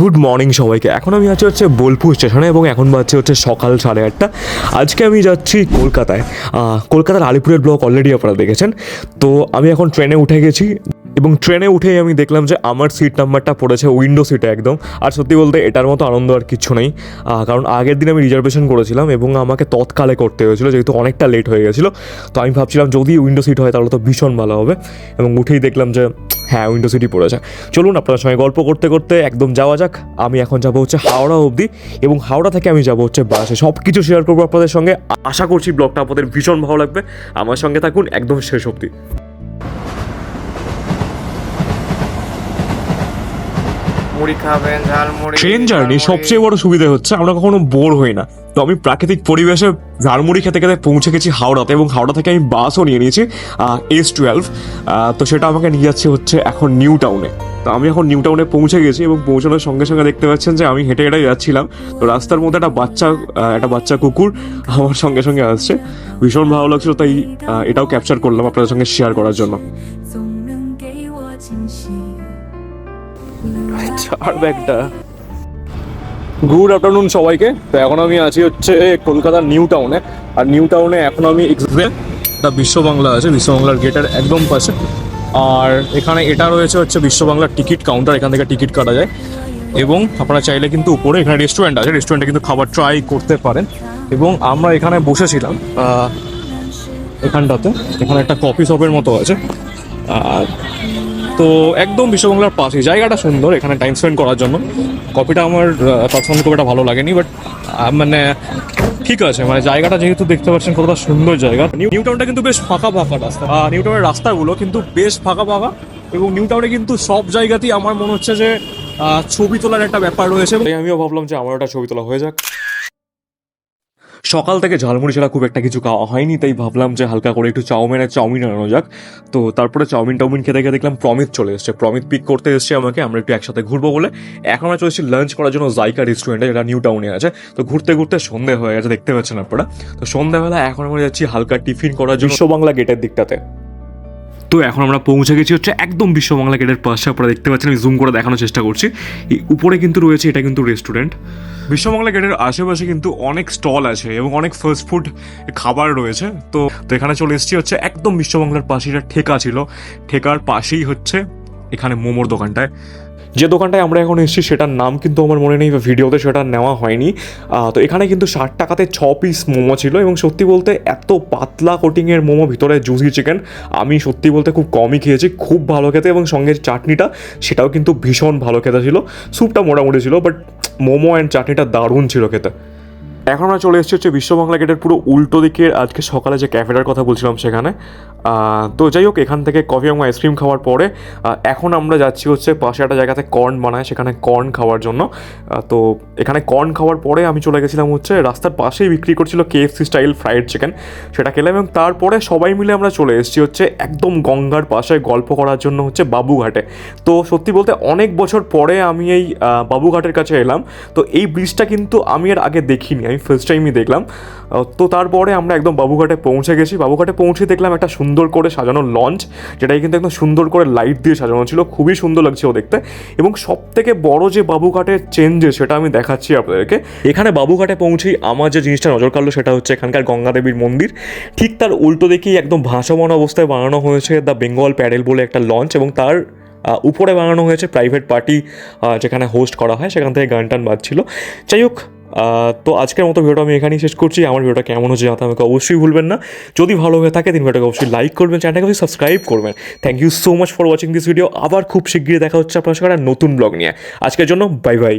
Good morning সবাইকে। এখন আমি আছি হচ্ছে বোলপুর স্টেশনে এবং এখন বাজছে হচ্ছে সকাল 8:30। আজকে আমি যাচ্ছি কলকাতায়। কলকাতার আলিপুরের ব্লক অলরেডি আপনারা দেখেছেন। তো আমি এখন ট্রেনে উঠে গেছি এবং ট্রেনে উঠেই আমি দেখলাম যে আমার সিট নাম্বারটা পড়েছে উইন্ডো সিটে একদম। আর সত্যি বলতে এটার মতো আনন্দ আর কিচ্ছু নেই, কারণ আগের দিন আমি রিজার্ভেশন করেছিলাম এবং আমাকে তৎকালে করতে হয়েছিল যেহেতু অনেকটা লেট হয়ে গেছিলো। তো আমি ভাবছিলাম যদি উইন্ডো সিট হয় তাহলে তো ভীষণ ভালো হবে, এবং উঠেই দেখলাম যে হ্যাঁ উইন্ডো সিটই পড়েছে। চলুন আপনার সঙ্গে গল্প করতে করতে একদম যাওয়া যাক। আমি এখন যাবো হচ্ছে হাওড়া অবধি এবং হাওড়া থেকে আমি যাবো হচ্ছে বাসে। সব কিছু শেয়ার করবো আপনাদের সঙ্গে। আশা করছি ব্লগটা আপনাদের ভীষণ ভালো লাগবে। আমার সঙ্গে থাকুন একদম শেষ অবধি। ট্রেন জার্নি সবচেয়ে বড় সুবিধা হচ্ছে আমরা কখনো বোর হই না। তো আমি প্রাকৃতিক পরিবেশে ঝালমুড়ি খেতে খেতে পৌঁছে গেছি হাওড়াতে, এবং হাওড়া থেকে আমি বাসও নিয়ে নিয়েছি S12। তো সেটা আমাকে নিয়ে যাচ্ছে হচ্ছে এখন নিউ টাউনে। তো আমি এখন নিউ টাউনে পৌঁছে গেছি এবং পৌঁছানোর সঙ্গে সঙ্গে দেখতে পাচ্ছেন যে আমি হেঁটে হেঁটে যাচ্ছিলাম। তো রাস্তার মধ্যে একটা বাচ্চা কুকুর আমার সঙ্গে সঙ্গে আসছে। ভীষণ ভালো লাগছিল, তাই এটাও ক্যাপচার করলাম আপনাদের সঙ্গে শেয়ার করার জন্য। চার ব্যাগটা। গুড আফটারনুন সবাইকে। তো এখন আমি আছি হচ্ছে কলকাতার নিউ টাউনে। আর নিউ টাউনে এখন আমি একটা বিশ্ব বাংলা আছে, বিশ্ব বাংলার গেটের একদম পাশে। আর এখানে এটা রয়েছে হচ্ছে বিশ্ব বাংলার টিকিট কাউন্টার, এখান থেকে টিকিট কাটা যায়। এবং আপনারা চাইলে কিন্তু উপরে এখানে রেস্টুরেন্ট আছে, রেস্টুরেন্টে কিন্তু খাবার ট্রাই করতে পারেন। এবং আমরা এখানে বসেছিলাম এখানটাতে, এখানে একটা কফি শপের মতো আছে। তো একদম বিশ্ববাংলার পাশে, জায়গাটা সুন্দর এখানে টাইম স্পেন্ড করার জন্য। কফিটা আমার পার্সোনালি খুব একটা ভালো লাগেনি, বাট মানে ঠিক আছে, মানে জায়গাটা যেহেতু দেখতে পাচ্ছেন কতটা সুন্দর জায়গা। নিউ টাউনটা কিন্তু বেশ ফাঁকা ফাঁকা রাস্তা, নিউ টাউনের রাস্তাগুলো কিন্তু বেশ ফাঁকা ফাঁকা। এবং নিউ টাউনে কিন্তু সব জায়গাতেই আমার মনে হচ্ছে যে ছবি তোলার একটা ব্যাপার রয়েছে। আমিও ভাবলাম যে আমার একটা ছবি তোলা হয়ে যাক। সকাল থেকে ঝালমুড়ি ছাড়া খুব একটা কিছু খাওয়া হয়নি, তাই ভাবলাম যে হালকা করে একটু চাউমিন আনানো যাক। তো তারপরে চাউমিন খেতে গিয়ে দেখলাম প্রমিত চলে এসছে। প্রমিত পিক করতে এসছে আমাকে, আমরা একটু একসাথে ঘুরবো বলে। এখন আমরা চলে এসেছি লাঞ্চ করার জন্য জাইকা রেস্টুরেন্টে, যেটা নিউ টাউনে আছে। তো ঘুরতে ঘুরতে সন্ধে হয়ে গেছে, দেখতে পাচ্ছেন আপনারা। তো সন্ধ্যাবেলা এখন আমরা যাচ্ছি হালকা টিফিন করার জন্য বিশ্ব বাংলা গেটের দিকটাতে। তো এখন আমরা পৌঁছে গেছি হচ্ছে একদম বিশ্ব বাংলা গেটের পাশে। আপনারা দেখতে পাচ্ছেন, আমি জুম করে দেখানোর চেষ্টা করছি। এই উপরে কিন্তু রয়েছে, এটা কিন্তু রেস্টুরেন্ট। বিশ্ব বাংলা গেটের আশেপাশে কিন্তু অনেক স্টল আছে এবং অনেক ফাস্ট ফুড খাবার রয়েছে। তো এখানে চলে এসেছি হচ্ছে একদম বিশ্ব বাংলার পাশে। এটা ঠেকা ছিল, ঠেকার পাশেই হচ্ছে এখানে মোমোর দোকানটায়। যে দোকানটায় আমরা এখন এসেছি সেটার নাম কিন্তু আমার মনে নেই বা ভিডিওতে সেটা নেওয়া হয়নি। তো এখানে কিন্তু 60 টাকাতে 6 পিস মোমো ছিল, এবং সত্যি বলতে এত পাতলা কোটিংয়ের মোমো, ভিতরে জুসি চিকেন, আমি সত্যি বলতে খুব কমই খেয়েছি। খুব ভালো খেতে, এবং সঙ্গে চাটনিটা সেটাও কিন্তু ভীষণ ভালো খেতে ছিল। স্যুপটা মোটামুটি ছিল, বাট মোমো অ্যান্ড চাটনিটা দারুণ ছিল খেতে। এখন আমরা চলে এসেছি হচ্ছে বিশ্ব বাংলা গেটের পুরো উল্টো দিকে, আজকে সকালে যে ক্যাফেটার কথা বলছিলাম সেখানে। তো যাই হোক, এখান থেকে কফি এবং আইসক্রিম খাওয়ার পরে এখন আমরা যাচ্ছি হচ্ছে পাশে একটা জায়গাতে কর্ন বানায়, সেখানে কর্ন খাওয়ার জন্য। তো এখানে কর্ন খাওয়ার পরে আমি চলে গেছিলাম হচ্ছে রাস্তার পাশেই বিক্রি করছিল KFC স্টাইল ফ্রাইড চিকেন, সেটা খেলাম। এবং তারপরে সবাই মিলে আমরা চলে এসেছি হচ্ছে একদম গঙ্গার পাশে গল্প করার জন্য হচ্ছে বাবুঘাটে। তো সত্যি বলতে অনেক বছর পরে আমি এই বাবুঘাটের কাছে এলাম। তো এই ব্রিজটা কিন্তু আমি এর আগে দেখিনি, আমি ফার্স্ট টাইমই দেখলাম। তো তারপরে আমরা একদম বাবুঘাটে পৌঁছে গেছি। বাবুঘাটে পৌঁছে দেখলাম একটা সুন্দর করে সাজানো লঞ্চ, যেটাই কিন্তু একদম সুন্দর করে লাইট দিয়ে সাজানো ছিল, খুবই সুন্দর লাগছিল দেখতে। এবং সব থেকে বড় যে বাবুঘাটের চেঞ্জেস সেটা আমি দেখাচ্ছি আপনাদেরকে। এখানে বাবুঘাটে পৌঁছেই আমার যে জিনিসটা নজর কাড়লো সেটা হচ্ছে এখানকার গঙ্গা দেবীর মন্দির। ঠিক তার উল্টো দিকেই একদম ভাসমান অবস্থায় বানানো হয়েছে দ্য বেঙ্গল প্যাডেল বলে একটা লঞ্চ, এবং তার উপরে বানানো হয়েছে প্রাইভেট পার্টি, যেখানে হোস্ট করা হয়, সেখান থেকে গান টান বাজছিল। যাই হোক, তো আজকের মতো ভিডিওটা আমি এখানেই শেষ করছি। আমার ভিডিওটা কেমন হচ্ছে জানাতে আমাকে অবশ্যই ভুলবেন না। যদি ভালো হয়ে থাকে দিন ভিডিওটাকে অবশ্যই লাইক করবেন, চ্যানেলটাকে অবশ্যই সাবস্ক্রাইব করবেন। Thank you so much for watching this video. আবার খুব শীঘ্রই দেখা হচ্ছে আপনার সাথে নতুন ব্লগ নিয়ে। আজকের জন্য বাই বাই।